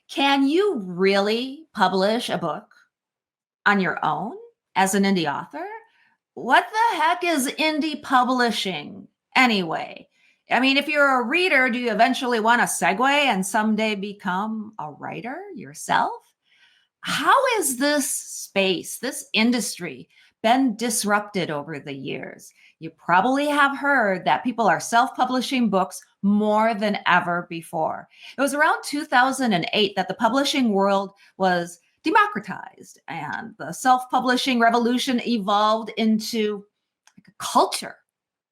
Can you really publish a book on your own as an indie author? What the heck is indie publishing anyway? I mean, if you're a reader, do you eventually want to segue and someday become a writer yourself? How is this space, this industry, been disrupted over the years? You probably have heard that people are self publishing books more than ever before. It was around 2008 that the publishing world was democratized and the self publishing revolution evolved into a culture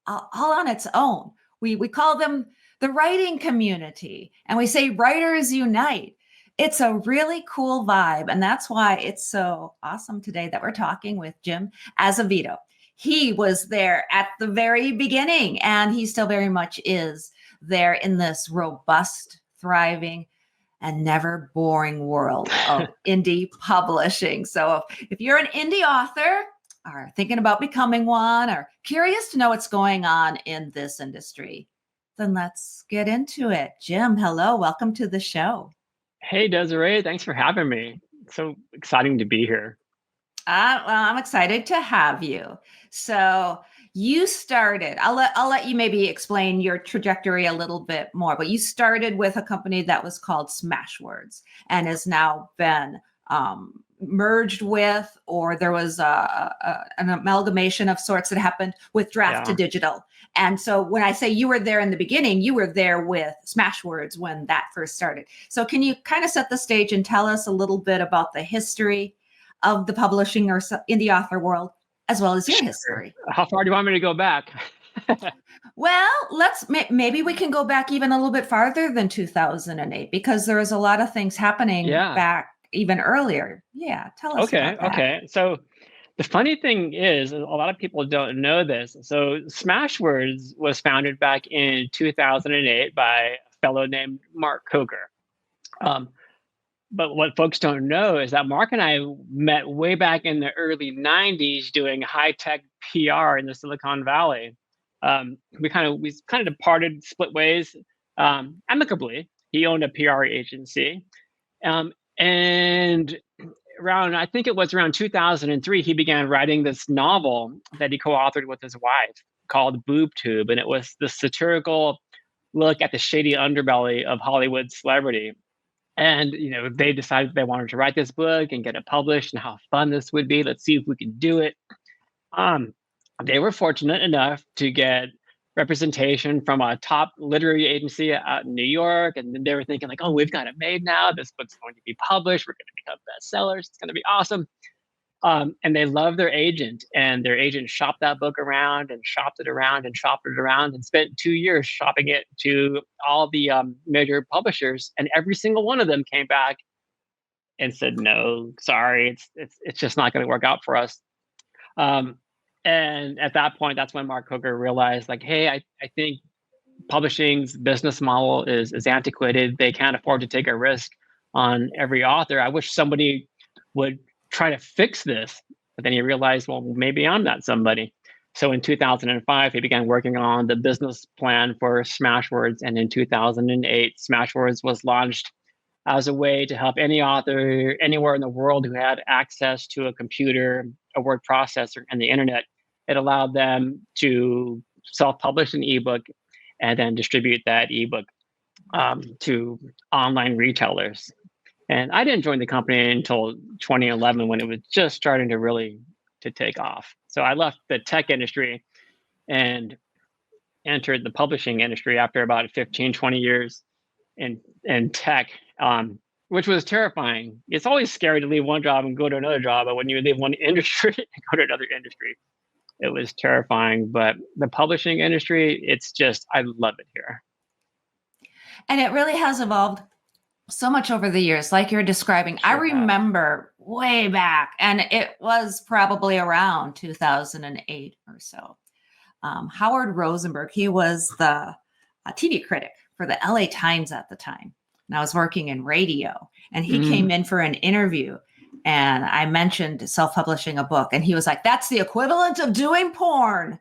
all on its own. We call them the writing community, and we say writers unite. It's a really cool vibe. And that's why it's so awesome today that we're talking with Jim Azevedo. He was there at the very beginning, and he still very much is there in this robust, thriving, and never boring world of indie publishing. So if you're an indie author or thinking about becoming one or curious to know what's going on in this industry, then let's get into it. Jim, hello. Welcome to the show. Hey, Desiree, thanks for having me. It's so exciting to be here. Well, I'm excited to have you. So you started, I'll let you maybe explain your trajectory a little bit more, but you started with a company that was called Smashwords and has now been merged with, or there was an amalgamation of sorts that happened with Draft to Digital. And so when I say you were there in the beginning, you were there with Smashwords when that first started. So can you kind of set the stage and tell us a little bit about the history of the publishing or indie author world, as well as your history? How far do you want me to go back? Well, maybe we can go back even a little bit farther than 2008, because there was a lot of things happening back even earlier. Yeah, tell us about that. Okay. So the funny thing is, a lot of people don't know this. So Smashwords was founded back in 2008 by a fellow named Mark Coker. But what folks don't know is that Mark and I met way back in the early 90s doing high-tech PR in the Silicon Valley. We kind of departed, split ways amicably. He owned a PR agency. And I think it was around 2003, he began writing this novel that he co-authored with his wife called Boob Tube. And it was the satirical look at the shady underbelly of Hollywood celebrity. And, they decided they wanted to write this book and get it published and how fun this would be. Let's see if we can do it. They were fortunate enough to get representation from a top literary agency out in New York. And then they were thinking like, oh, we've got it made now. This book's going to be published. We're going to become bestsellers. It's going to be awesome. And they loved their agent, and their agent shopped that book around and shopped it around and shopped it around and spent 2 years shopping it to all the major publishers. And every single one of them came back and said, no, sorry, it's just not going to work out for us. And at that point, that's when Mark Coker realized, like, hey, I think publishing's business model is antiquated. They can't afford to take a risk on every author. I wish somebody would try to fix this. But then he realized, well, maybe I'm not somebody. So in 2005, he began working on the business plan for Smashwords. And in 2008, Smashwords was launched as a way to help any author anywhere in the world who had access to a computer, a word processor, and the internet. It allowed them to self-publish an ebook and then distribute that ebook to online retailers. And I didn't join the company until 2011, when it was just starting to take off. So I left the tech industry and entered the publishing industry after about 15, 20 years in tech, which was terrifying. It's always scary to leave one job and go to another job, but when you leave one industry and go to another industry, it was terrifying. But the publishing industry, I love it here. And it really has evolved so much over the years, like you're describing. Sure, I remember way back, and it was probably around 2008 or so. Howard Rosenberg, he was the TV critic for the LA Times at the time. And I was working in radio, and he came in for an interview, and I mentioned self-publishing a book, and he was like, that's the equivalent of doing porn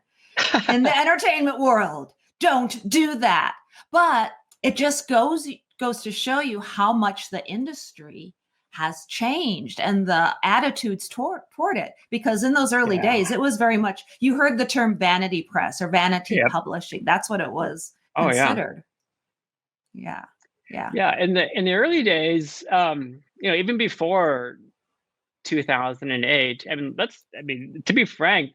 in the entertainment world. Don't do that. But it just goes goes to show you how much the industry has changed and the attitudes toward it. Because in those early Yeah. days, it was very much, you heard the term vanity press or vanity Yep. publishing. That's what it was Oh yeah. considered. Yeah. Yeah. Yeah. In the early days, even before 2008, I mean, to be frank,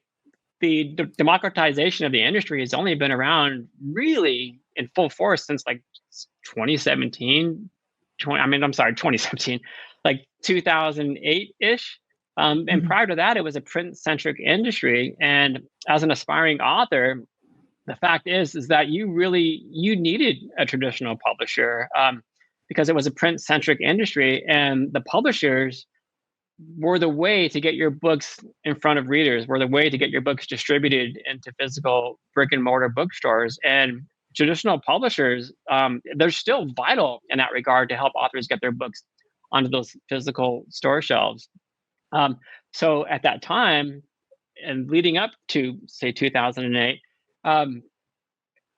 the democratization of the industry has only been around really in full force since like 2017, 2017, like 2008-ish. And Mhm. prior to that, it was a print-centric industry. And as an aspiring author, the fact is that you needed a traditional publisher, because it was a print-centric industry, and the publishers were the way to get your books in front of readers, were the way to get your books distributed into physical brick and mortar bookstores. And traditional publishers, they're still vital in that regard to help authors get their books onto those physical store shelves. Um, so at that time, and leading up to say 2008, um,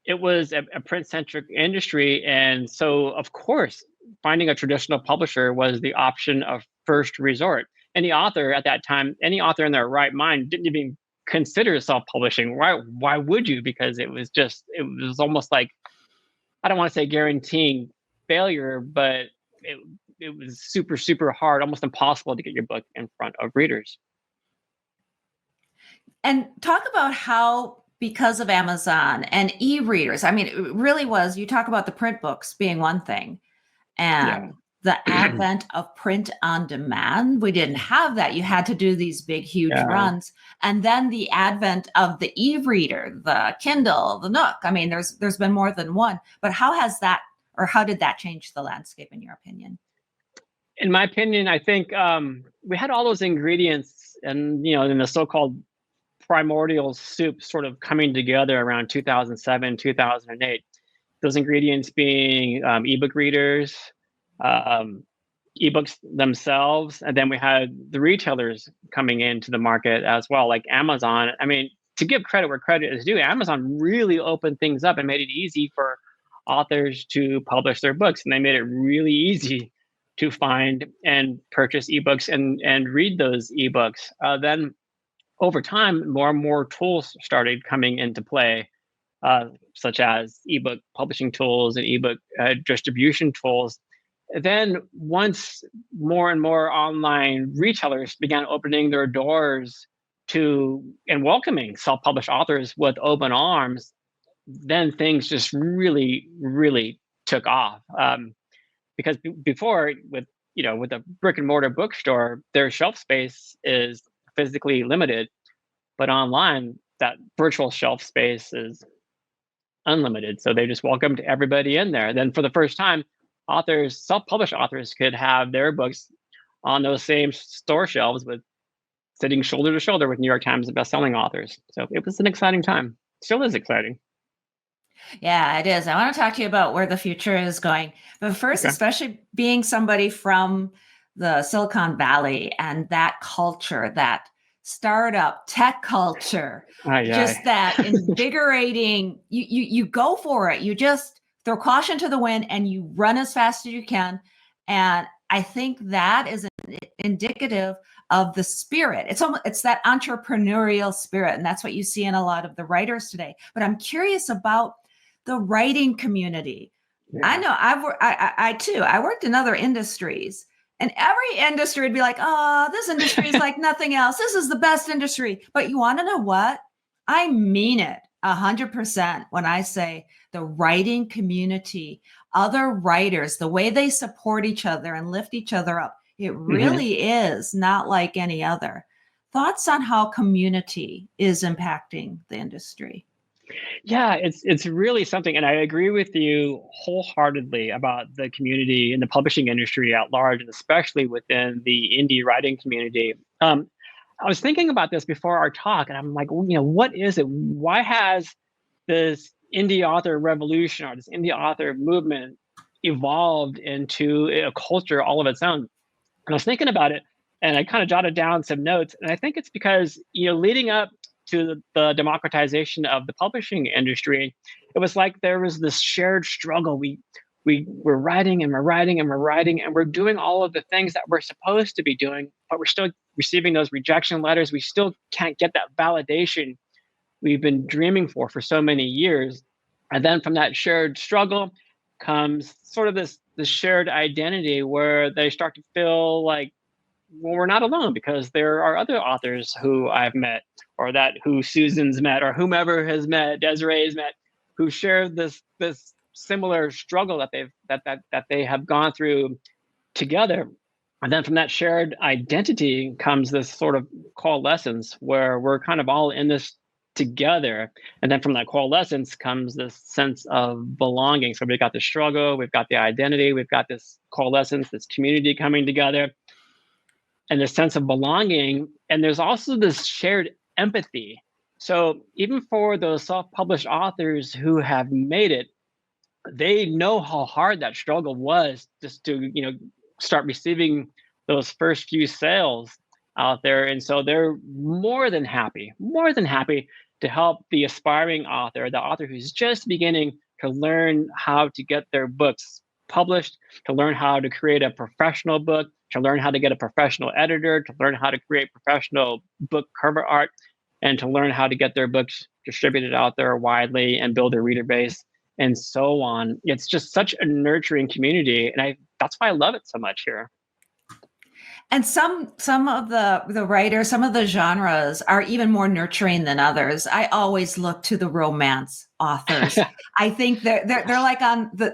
it was a print-centric industry, and so, of course, finding a traditional publisher was the option of first resort. Any author at that time, any author in their right mind didn't even consider self-publishing. Why would you? Because it was almost like, I don't want to say guaranteeing failure, but it it was super, super hard, almost impossible to get your book in front of readers. And talk about how, because of Amazon and e-readers, I mean, it really was, you talk about the print books being one thing, Yeah. and the advent of print on demand. We didn't have that. You had to do these big, huge Yeah. runs. And then the advent of the e-reader, the Kindle, the Nook. I mean, there's been more than one. But how has that, or how did that change the landscape in your opinion? In my opinion, I think we had all those ingredients, and in the so-called primordial soup sort of coming together around 2007, 2008. Those ingredients being ebook readers, um, ebooks themselves, and then we had the retailers coming into the market as well, like Amazon. I mean, to give credit where credit is due, Amazon really opened things up and made it easy for authors to publish their books, and they made it really easy to find and purchase ebooks and read those ebooks. Then over time, more and more tools started coming into play, such as ebook publishing tools and ebook distribution tools. Then, once more and more online retailers began opening their doors to and welcoming self-published authors with open arms, then things just really, really took off. Because before, with a brick and mortar bookstore, their shelf space is physically limited, but online, that virtual shelf space is unlimited. So they just welcomed everybody in there. Then for the first time, authors, self-published authors, could have their books on those same store shelves with sitting shoulder to shoulder with New York Times best-selling authors. So it was an exciting time. Still is exciting. Yeah, it is. I want to talk to you about where the future is going. But first, Okay. especially being somebody from the Silicon Valley and that culture, that startup tech culture, Aye, just that aye. invigorating, you go for it. You just throw caution to the wind and you run as fast as you can. And I think that is indicative of the spirit. It's that entrepreneurial spirit, and that's what you see in a lot of the writers today. But I'm curious about the writing community. I Yeah. know I too, I worked in other industries, and every industry would be like, oh, this industry is like nothing else. This is the best industry. But you want to know what? I mean it 100% when I say the writing community, other writers, the way they support each other and lift each other up, it Mhm. really is not like any other. Thoughts on how community is impacting the industry? Yeah, it's really something, and I agree with you wholeheartedly about the community and the publishing industry at large, and especially within the indie writing community. I was thinking about this before our talk, and I'm like, well, what is it? Why has this indie author revolution or this indie author movement evolved into a culture all of its own? And I was thinking about it, and I kind of jotted down some notes, and I think it's because leading up to the democratization of the publishing industry, it was like there was this shared struggle. we're writing and we're writing and we're writing and we're doing all of the things that we're supposed to be doing, but we're still receiving those rejection letters. We still can't get that validation we've been dreaming for so many years. And then from that shared struggle comes sort of this shared identity where they start to feel like, well, we're not alone because there are other authors who I've met, or that who Susan's met, or whomever has met, Desiree's met, who share this similar struggle that they have gone through together. And then from that shared identity comes this sort of coalescence where we're kind of all in this together. And then from that coalescence comes this sense of belonging. So we've got the struggle, we've got the identity, we've got this coalescence, this community coming together, and this sense of belonging. And there's also this shared empathy. So even for those self-published authors who have made it, they know how hard that struggle was just to, start receiving those first few sales out there. And so they're more than happy to help the aspiring author, the author who's just beginning to learn how to get their books published, to learn how to create a professional book, to learn how to get a professional editor, to learn how to create professional book cover art, and to learn how to get their books distributed out there widely and build a reader base and so on. It's just such a nurturing community, and that's why I love it so much here. And some of the writers, some of the genres are even more nurturing than others. I always look to the romance authors. I think they're like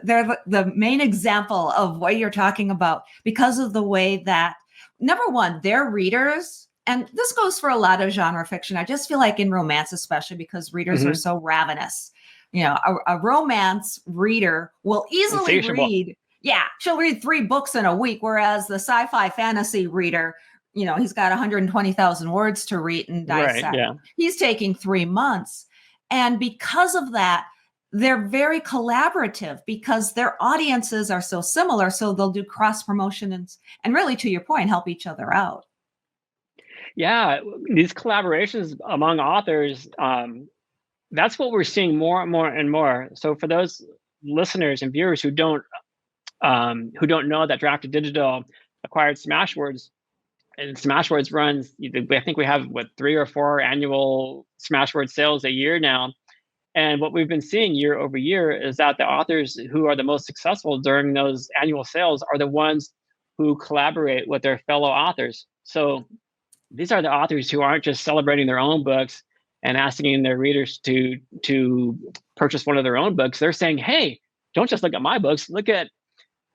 they're the main example of what you're talking about, because of the way that, number one, their readers, and this goes for a lot of genre fiction. I just feel like in romance, especially because readers are so ravenous. A romance reader will easily Insatiable. read. Yeah, she'll read 3 books in a week, whereas the sci-fi fantasy reader, he's got 120,000 words to read and dissect. Right, yeah. He's taking 3 months. And because of that, they're very collaborative because their audiences are so similar. So they'll do cross promotion and really, to your point, help each other out. Yeah, these collaborations among authors, that's what we're seeing more and more and more. So for those listeners and viewers who don't know that Drafted Digital acquired Smashwords, and Smashwords runs, I think we have 3 or 4 annual Smashwords sales a year now. And what we've been seeing year over year is that the authors who are the most successful during those annual sales are the ones who collaborate with their fellow authors. So these are the authors who aren't just celebrating their own books and asking their readers to purchase one of their own books. They're saying, hey, don't just look at my books, look at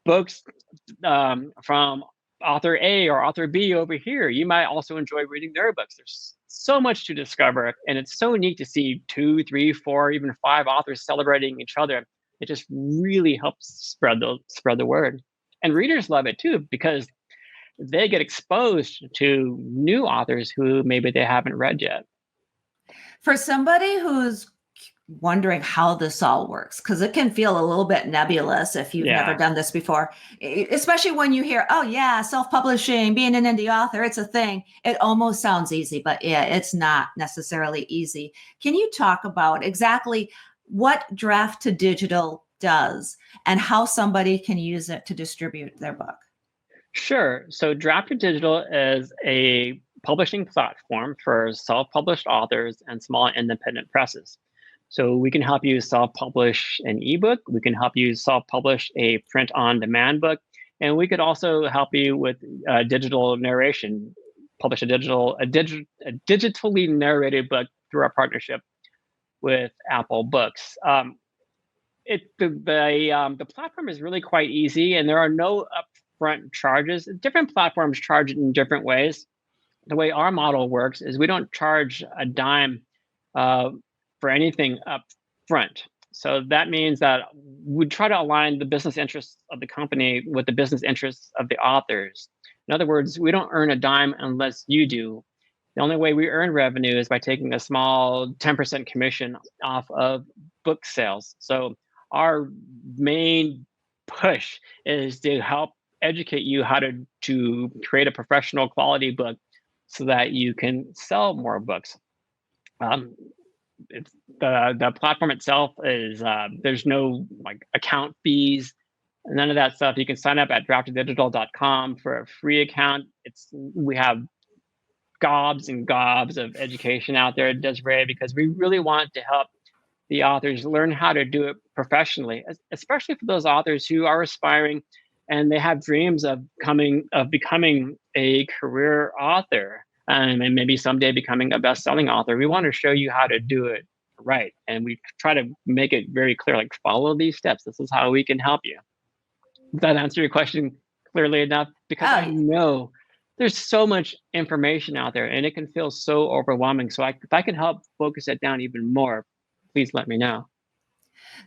books from author A or author B over here. You might also enjoy reading their books. There's so much to discover, and it's so neat to see 2, 3, 4, even 5 authors celebrating each other. It just really helps spread the word. And readers love it too, because they get exposed to new authors who maybe they haven't read yet. For somebody who's wondering how this all works, because it can feel a little bit nebulous if you've never done this before, especially when you hear, oh yeah, self-publishing, being an indie author, it's a thing. It almost sounds easy, but yeah, it's not necessarily easy. Can you talk about exactly what Draft to Digital does and how somebody can use it to distribute their book? Sure. So Drafted Digital is a publishing platform for self-published authors and small independent presses. So we can help you self-publish an ebook. We can help you self-publish a print-on-demand book, and we could also help you with digital narration. Publish a digitally narrated book through our partnership with Apple Books. The platform is really quite easy, and there are no upfront charges. Different platforms charge in different ways. The way our model works is we don't charge a dime for anything up front. So that means that we try to align the business interests of the company with the business interests of the authors. In other words, we don't earn a dime unless you do. The only way we earn revenue is by taking a small 10% commission off of book sales. So our main push is to help educate you how to create a professional quality book so that you can sell more books. It's the platform itself is there's no account fees. None of that stuff. You can sign up at draftedigital.com for a free account. We have gobs and gobs of education out there at Desiree, because we really want to help the authors learn how to do it professionally, especially for those authors who are aspiring and they have dreams of becoming a career author, and maybe someday becoming a best-selling author. We want to show you how to do it right, and we try to make it very clear, like, follow these steps. This is how we can help you. Does that answer your question clearly enough? Because I know there's so much information out there and it can feel so overwhelming. So if I can help focus it down even more, please let me know.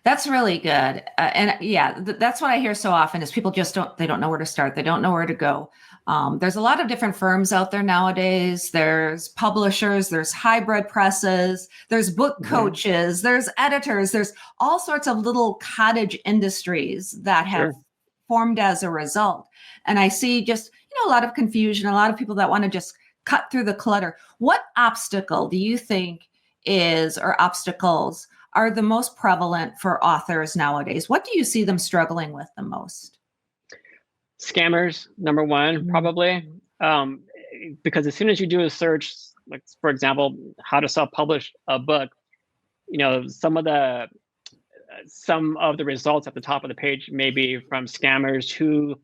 That's really good. And yeah, that's what I hear so often is people just don't know where to start. They don't know where to go. There's a lot of different firms out there nowadays. There's publishers, there's hybrid presses, there's book coaches, there's editors, there's all sorts of little cottage industries that have formed as a result. And I see just, a lot of confusion, a lot of people that want to just cut through the clutter. What obstacle do you think or obstacles are the most prevalent for authors nowadays? What do you see them struggling with the most? Scammers, number one, probably. Because as soon as you do a search, like, for example, how to self-publish a book, some of the results at the top of the page may be from scammers who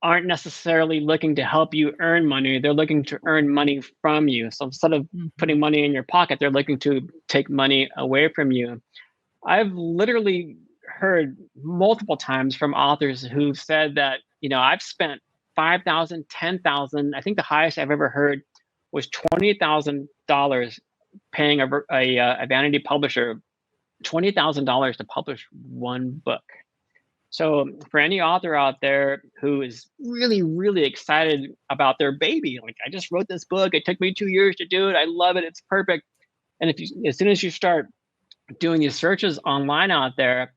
aren't necessarily looking to help you earn money. They're looking to earn money from you. So instead of putting money in your pocket, they're looking to take money away from you. I've literally heard multiple times from authors who've said that, I've spent $5,000, $10,000. I think the highest I've ever heard was $20,000 paying a vanity publisher $20,000 to publish one book. So for any author out there who is really, really excited about their baby, like, I just wrote this book, it took me 2 years to do it, I love it, it's perfect. And as soon as you start doing these searches online out there,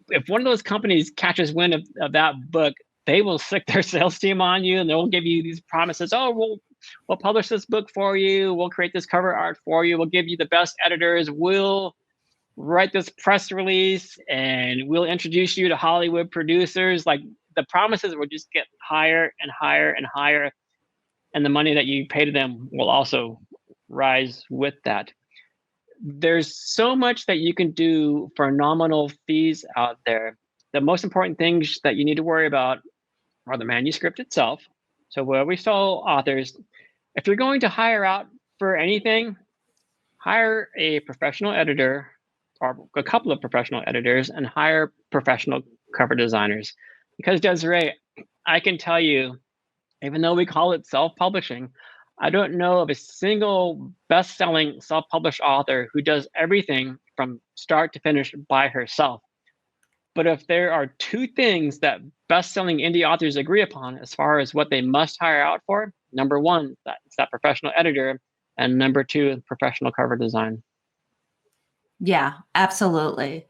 if one of those companies catches wind of that book, they will stick their sales team on you and they'll give you these promises. Oh, we'll publish this book for you, we'll create this cover art for you, we'll give you the best editors, we'll write this press release, and we'll introduce you to Hollywood producers. Like, the promises will just get higher and higher and higher, and the money that you pay to them will also rise with that. There's so much that you can do for nominal fees out there. The most important things that you need to worry about are the manuscript itself. So where we tell authors, if you're going to hire out for anything, hire a professional editor or a couple of professional editors and hire professional cover designers. Because Desiree, I can tell you, even though we call it self-publishing, I don't know of a single best-selling self-published author who does everything from start to finish by herself. But if there are two things that best-selling indie authors agree upon as far as what they must hire out for, number one, it's that professional editor, and number two, professional cover design. Yeah, absolutely.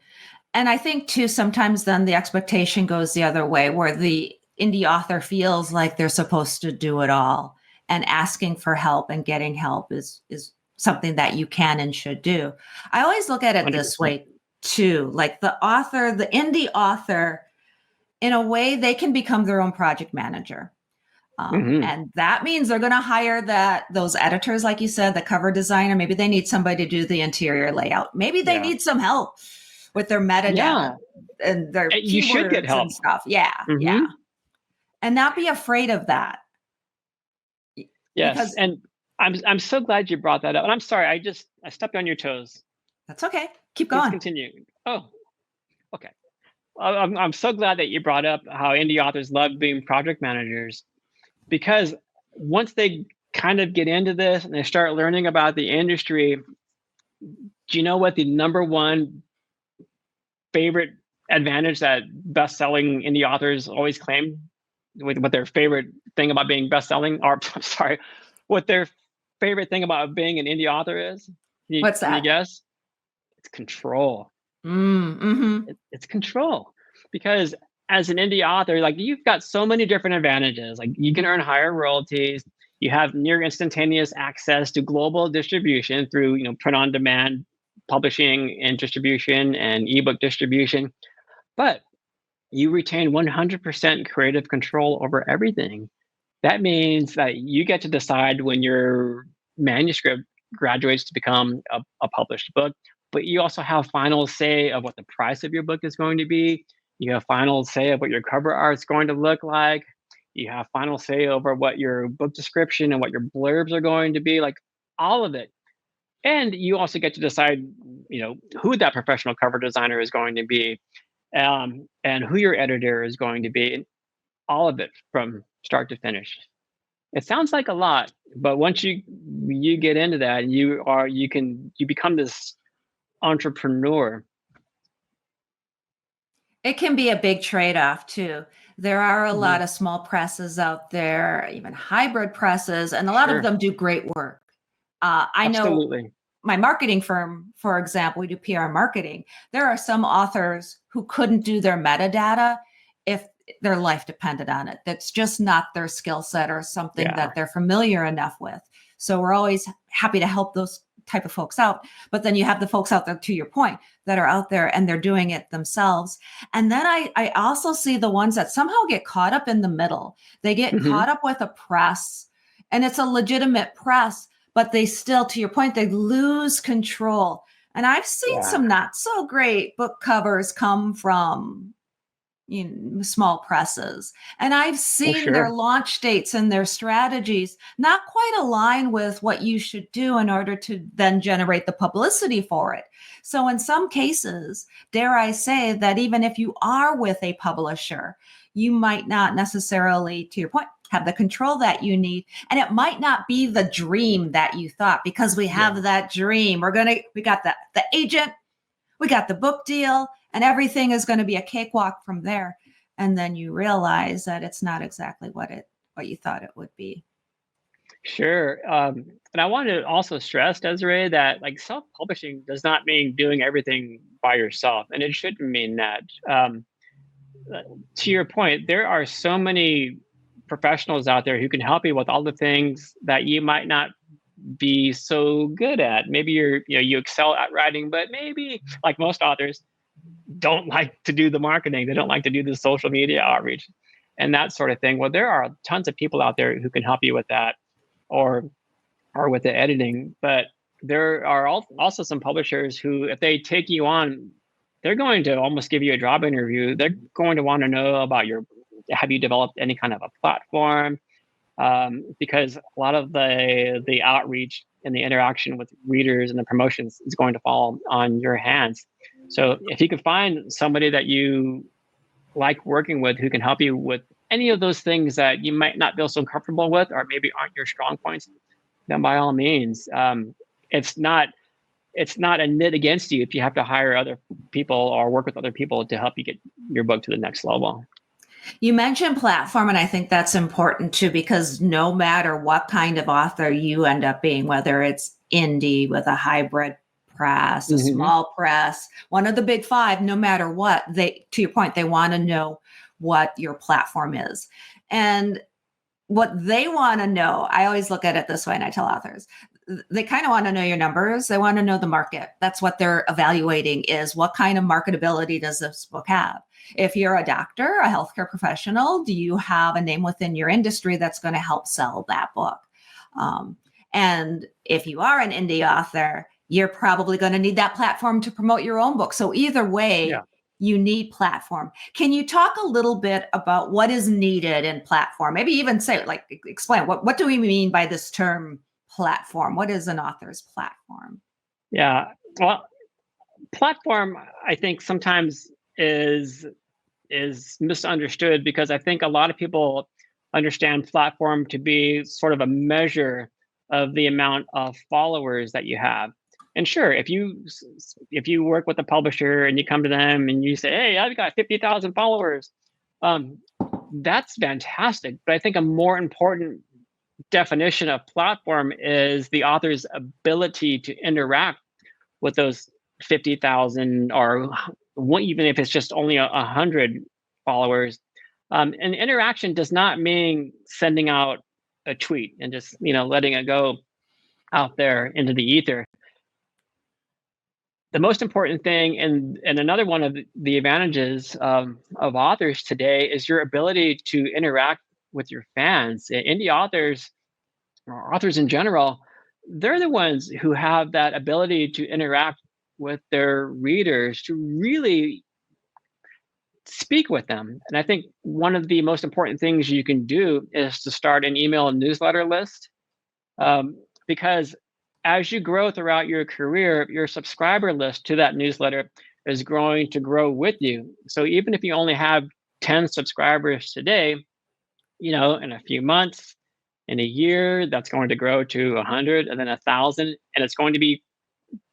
And I think too, sometimes then the expectation goes the other way, where the indie author feels like they're supposed to do it all, and asking for help and getting help is something that you can and should do. I always look at it 100%. This way too, like the indie author, in a way, they can become their own project manager. And that means they're going to hire those editors, like you said, the cover designer. Maybe they need somebody to do the interior layout. Maybe they need some help with their metadata and their you should get help and stuff. Yeah. And not be afraid of that. Yes. And I'm so glad you brought that up. And I'm sorry, I stepped on your toes. That's okay. Keep going. Please continue. Oh, okay. I'm so glad that you brought up how indie authors love being project managers. Because once they kind of get into this and they start learning about the industry, do you know what the number one favorite advantage that best-selling indie authors always claim? What their favorite thing about being best-selling, or I'm sorry, what their favorite thing about being an indie author is? What's that? Can you guess? It's control. It's control. Because as an indie author, like, you've got so many different advantages. Like, you can earn higher royalties. You have near instantaneous access to global distribution through, print on demand publishing and distribution and ebook distribution. But you retain 100% creative control over everything. That means that you get to decide when your manuscript graduates to become a published book, but you also have final say of what the price of your book is going to be. You have final say of what your cover art is going to look like. You have final say over what your book description and what your blurbs are going to be, like all of it. And you also get to decide, who that professional cover designer is going to be, and who your editor is going to be, and all of it from start to finish. It sounds like a lot, but once you get into that, you become this entrepreneur. It can be a big trade-off too. There are a Mhm. lot of small presses out there, even hybrid presses, and a lot of Sure, them do great work. I know absolutely. my marketing firm, for example, we do PR marketing. There are some authors who couldn't do their metadata if their life depended on it. That's just not their skill set or something Yeah. that they're familiar enough with. So we're always happy to help those type of folks out. But then you have the folks out there, to your point, that are out there and they're doing it themselves. And then I also see the ones that somehow get caught up in the middle. They get Hmm. caught up with a press, and it's a legitimate press, but they still, to your point, they lose control. And I've seen Yeah, some not so great book covers come from small presses. And I've for seen their sure. launch dates and their strategies not quite align with what you should do in order to then generate the publicity for it. So, in some cases, dare I say that even if you are with a publisher, you might not necessarily, to your point, have the control that you need. And it might not be the dream that you thought, because we Yeah. have that dream. We got the agent, we got the book deal, and everything is going to be a cakewalk from there. And then you realize that it's not exactly what you thought it would be. Sure. And I want to also stress, Desiree, that like self-publishing does not mean doing everything by yourself, and it shouldn't mean that. Uh, to your point, there are so many professionals out there who can help you with all the things that you might not be so good at. Maybe you excel at writing, but maybe like most authors don't like to do the marketing. They don't like to do the social media outreach and that sort of thing. Well, there are tons of people out there who can help you with that, or with the editing. But there are also some publishers who, if they take you on, they're going to almost give you a job interview. They're going to want to know about have you developed any kind of a platform? Because a lot of the outreach and the interaction with readers and the promotions is going to fall on your hands. So if you can find somebody that you like working with who can help you with any of those things that you might not feel so comfortable with, or maybe aren't your strong points, then by all means, it's not it's not a knit against you if you have to hire other people or work with other people to help you get your book to the next level. You mentioned platform, and I think that's important too, because no matter what kind of author you end up being, whether it's indie with a hybrid press, a Hmm. small press, one of the big five, no matter what, to your point, they want to know what your platform is. And what they want to know, I always look at it this way, and I tell authors, they kind of want to know your numbers. They want to know the market. That's what they're evaluating, is what kind of marketability does this book have? If you're a doctor, a healthcare professional, do you have a name within your industry that's going to help sell that book? Um, and if you are an indie author, you're probably going to need that platform to promote your own book. So either Yeah. way, you need platform. Can you talk a little bit about what is needed in platform? Maybe even say, like, explain what do we mean by this term platform? What is an author's platform? Yeah. Well, platform, I think sometimes is misunderstood, because I think a lot of people understand platform to be sort of a measure of the amount of followers that you have. And sure, if you work with a publisher and you come to them and you say, "Hey, I've got 50,000 followers," um, that's fantastic. But I think a more important definition of platform is the author's ability to interact with those 50,000, or even if it's just only 100 followers. And interaction does not mean sending out a tweet and just, letting it go out there into the ether. the most important thing, and another one of the advantages of authors today is your ability to interact with your fans. Indie authors, or authors in general, they're the ones who have that ability to interact with their readers, to really speak with them. And I think one of the most important things you can do is to start an email newsletter list, because as you grow throughout your career, your subscriber list to that newsletter is going to grow with you. So even if you only have 10 subscribers today, in a few months, in a year, that's going to grow to 100 and then 1,000. And it's going to be,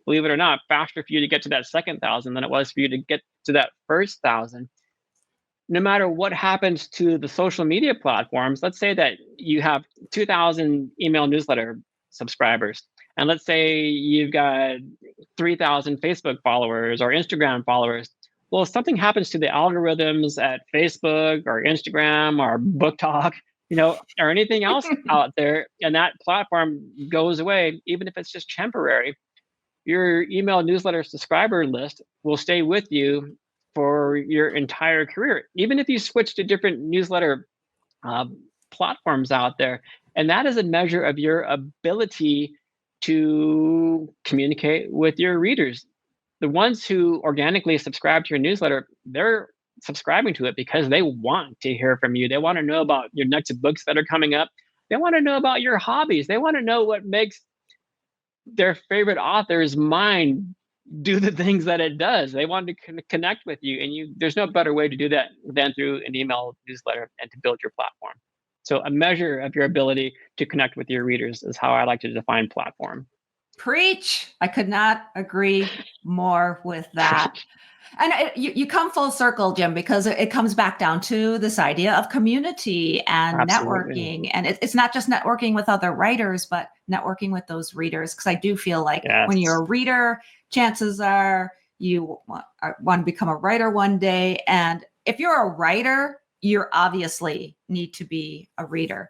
believe it or not, faster for you to get to that second 1,000 than it was for you to get to that first 1,000. No matter what happens to the social media platforms, let's say that you have 2,000 email newsletter subscribers, and let's say you've got 3,000 Facebook followers or Instagram followers. Well, if something happens to the algorithms at Facebook or Instagram or Book Talk, or anything else out there, and that platform goes away, even if it's just temporary, your email newsletter subscriber list will stay with you for your entire career, even if you switch to different newsletter platforms out there. And that is a measure of your ability to communicate with your readers. The ones who organically subscribe to your newsletter, they're subscribing to it because they want to hear from you. They want to know about your next books that are coming up. They want to know about your hobbies. They want to know what makes their favorite author's mind do the things that it does. They want to connect with you, and there's no better way to do that than through an email newsletter and to build your platform. So a measure of your ability to connect with your readers is how I like to define platform. Preach. I could not agree more with that. And you come full circle, Jim, because it comes back down to this idea of community and Absolutely. networking. And it's not just networking with other writers, but networking with those readers. Because I do feel like when you're a reader, chances are you want to become a writer one day. And if you're a writer, you obviously need to be a reader.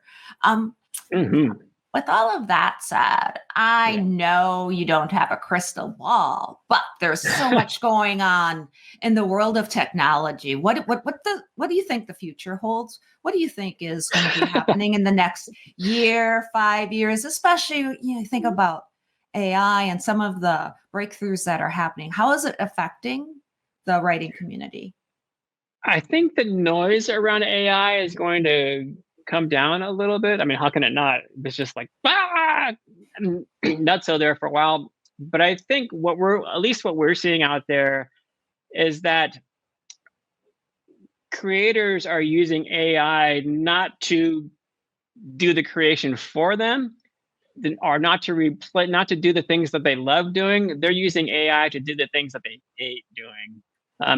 With all of that said, I know you don't have a crystal ball, but there's so much going on in the world of technology. What do you think the future holds? What do you think is going to be happening in the next year, 5 years, especially think about AI and some of the breakthroughs that are happening? How is it affecting the writing community? I think the noise around AI is going to come down a little bit. I mean, how can it not? It's just like not so there for a while. But I think what we're seeing out there is that creators are using AI not to do the creation for them, or not to do the things that they love doing. They're using AI to do the things that they hate doing.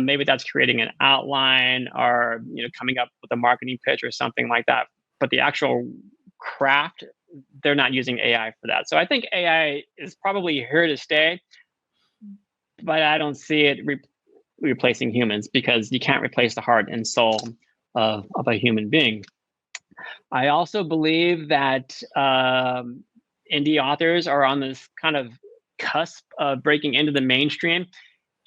Maybe that's creating an outline, or coming up with a marketing pitch or something like that. But the actual craft, they're not using AI for that. So I think AI is probably here to stay, but I don't see it replacing humans, because you can't replace the heart and soul of a human being. I also believe that indie authors are on this kind of cusp of breaking into the mainstream.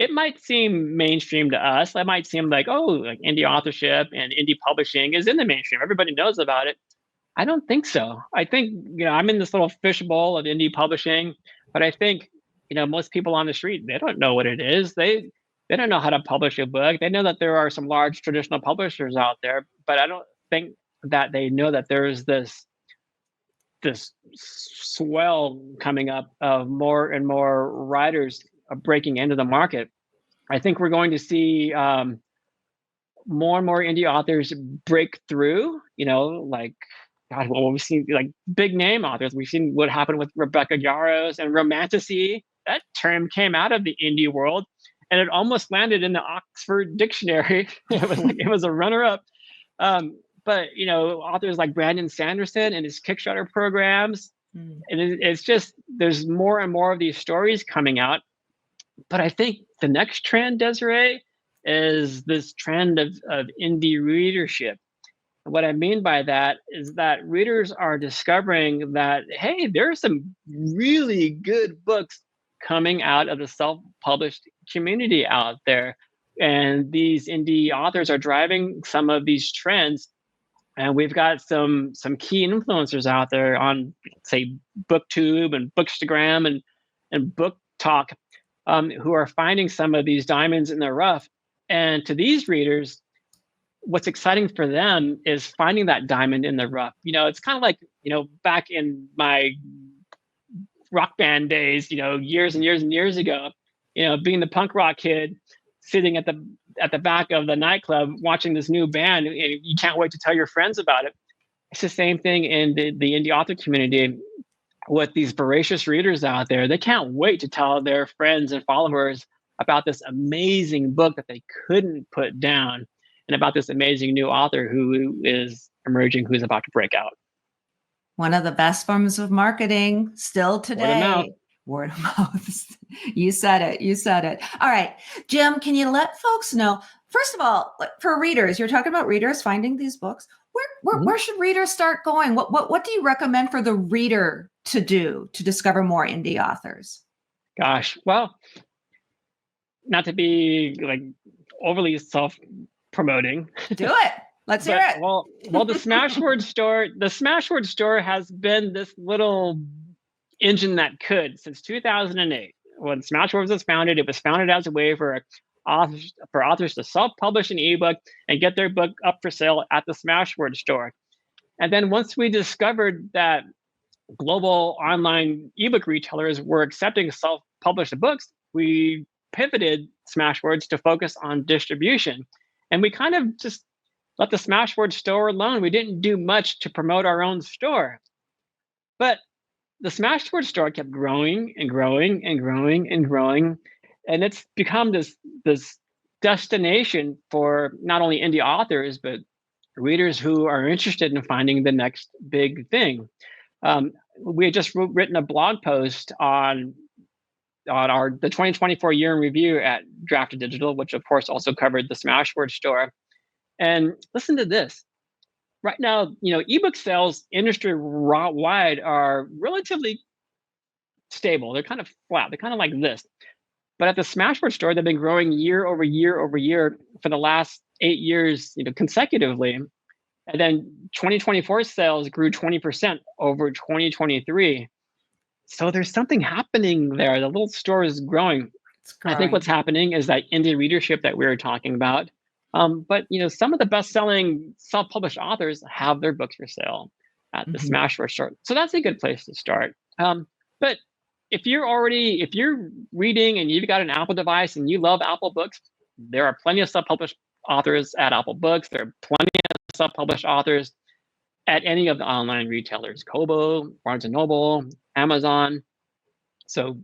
It might seem mainstream to us. It might seem like, like indie authorship and indie publishing is in the mainstream. Everybody knows about it. I don't think so. I think, I'm in this little fishbowl of indie publishing, but I think, most people on the street, they don't know what it is. They don't know how to publish a book. They know that there are some large traditional publishers out there, but I don't think that they know that there's this swell coming up of more and more writers breaking into the market. I think we're going to see more and more indie authors break through, like, God, well, we've seen like big name authors. We've seen what happened with Rebecca Yarros and romantasy. That term came out of the indie world, and it almost landed in the Oxford Dictionary. It was a runner-up. But authors like Brandon Sanderson and his Kickstarter programs, and it's just, there's more and more of these stories coming out. But I think the next trend, Desiree, is this trend of indie readership. What I mean by that is that readers are discovering that, hey, there are some really good books coming out of the self-published community out there. And these indie authors are driving some of these trends. And we've got some key influencers out there on, say, BookTube and Bookstagram and Book Talk, who are finding some of these diamonds in the rough. And to these readers, what's exciting for them is finding that diamond in the rough. It's kind of like, back in my rock band days, years and years and years ago, being the punk rock kid sitting at the back of the nightclub watching this new band, and you can't wait to tell your friends about it. It's the same thing in the indie author community with these voracious readers out there. They can't wait to tell their friends and followers about this amazing book that they couldn't put down, and about this amazing new author who is emerging, who's about to break out. One of the best forms of marketing still today. Word of mouth. Word of mouth. You said it. All right, Jim, can you let folks know, first of all, for readers, you're talking about readers finding these books. Where should readers start going? What do you recommend for the reader to do to discover more indie authors? Gosh, well, not to be like overly self-promoting. Do it. Let's hear it. Well, the Smashwords store has been this little engine that could since 2008. When Smashwords was founded, it was founded as a way for authors to self-publish an ebook and get their book up for sale at the Smashwords store. And then once we discovered that global online ebook retailers were accepting self-published books, we pivoted Smashwords to focus on distribution. And we kind of just let the Smashwords store alone. We didn't do much to promote our own store. But the Smashwords store kept growing and growing and growing and growing. And it's become this destination for not only indie authors, but readers who are interested in finding the next big thing. We had just written a blog post on the 2024 year in review at Drafted Digital, which of course also covered the Smashwords store. And listen to this. Right now, ebook sales industry-wide are relatively stable. They're kind of flat. They're kind of like this. But at the Smashwords store, they've been growing year over year over year for the last 8 years, consecutively. And then 2024 sales grew 20% over 2023. So there's something happening there. The little store is growing. I think what's happening is that indie readership that we were talking about. But some of the best-selling self-published authors have their books for sale at the Smashwords store. So that's a good place to start. But if you're reading and you've got an Apple device and you love Apple books, there are plenty of self-published authors at Apple Books. There are plenty of self-published authors at any of the online retailers, Kobo, Barnes & Noble, Amazon. So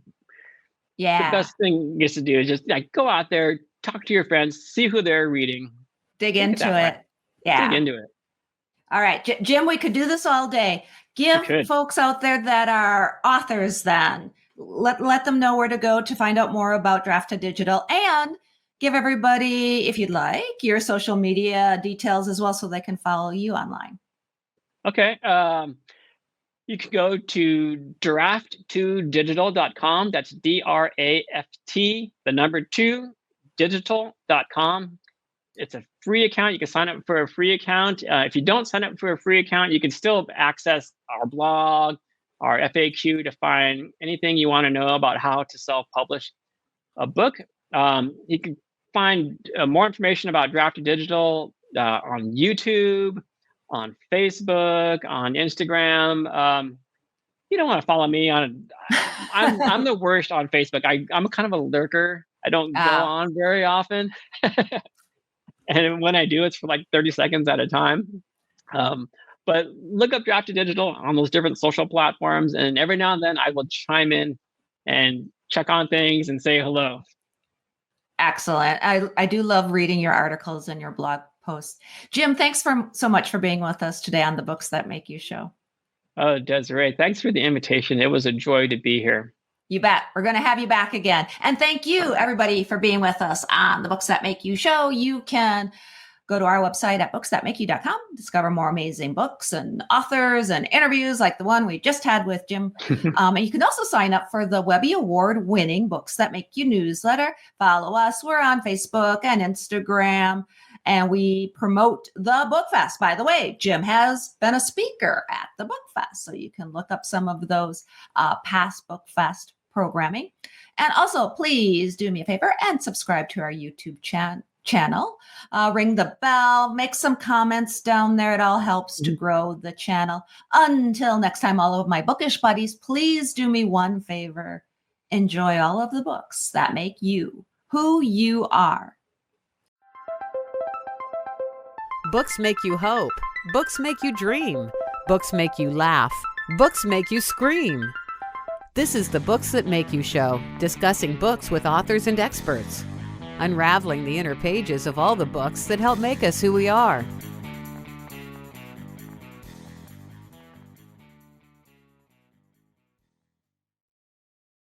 the best thing is to do is just go out there, talk to your friends, see who they're reading. Dig into it. Yeah. Dig into it. All right, Jim, we could do this all day. Give folks out there that are authors then, let them know where to go to find out more about Drafted Digital, and give everybody, if you'd like, your social media details as well so they can follow you online. Okay. You can go to draft2digital.com. That's DRAFT, the number 2, digital.com. It's a free account. You can sign up for a free account. If you don't sign up for a free account, you can still access our blog, our FAQ to find anything you want to know about how to self-publish a book. You can find more information about Drafted Digital on YouTube, on Facebook, on Instagram. You don't want to follow me on. I'm the worst on Facebook. I'm kind of a lurker. I don't go on very often. And when I do, it's for like 30 seconds at a time. But look up Drafted Digital on those different social platforms. And every now and then I will chime in and check on things and say hello. Excellent. I do love reading your articles and your blog posts. Jim, thanks so much for being with us today on the Books That Make You show. Oh, Desiree, thanks for the invitation. It was a joy to be here. You bet. We're going to have you back again. And thank you, everybody, for being with us on the Books That Make You show. You can Go to our website at booksthatmakeyou.com, discover more amazing books and authors and interviews like the one we just had with Jim. And you can also sign up for the Webby Award-winning Books That Make You newsletter. Follow us. We're on Facebook and Instagram, and we promote the Book Fest. By the way, Jim has been a speaker at the Book Fest, so you can look up some of those past Book Fest programming. And also, please do me a favor and subscribe to our YouTube channel. Ring the bell, make some comments down there. It all helps to grow the channel. Until next time, all of my bookish buddies, please do me one favor. Enjoy all of the books that make you who you are. Books make you hope. Books make you dream. Books make you laugh. Books make you scream. This is the Books That Make You show, discussing books with authors and experts, unraveling the inner pages of all the books that help make us who we are.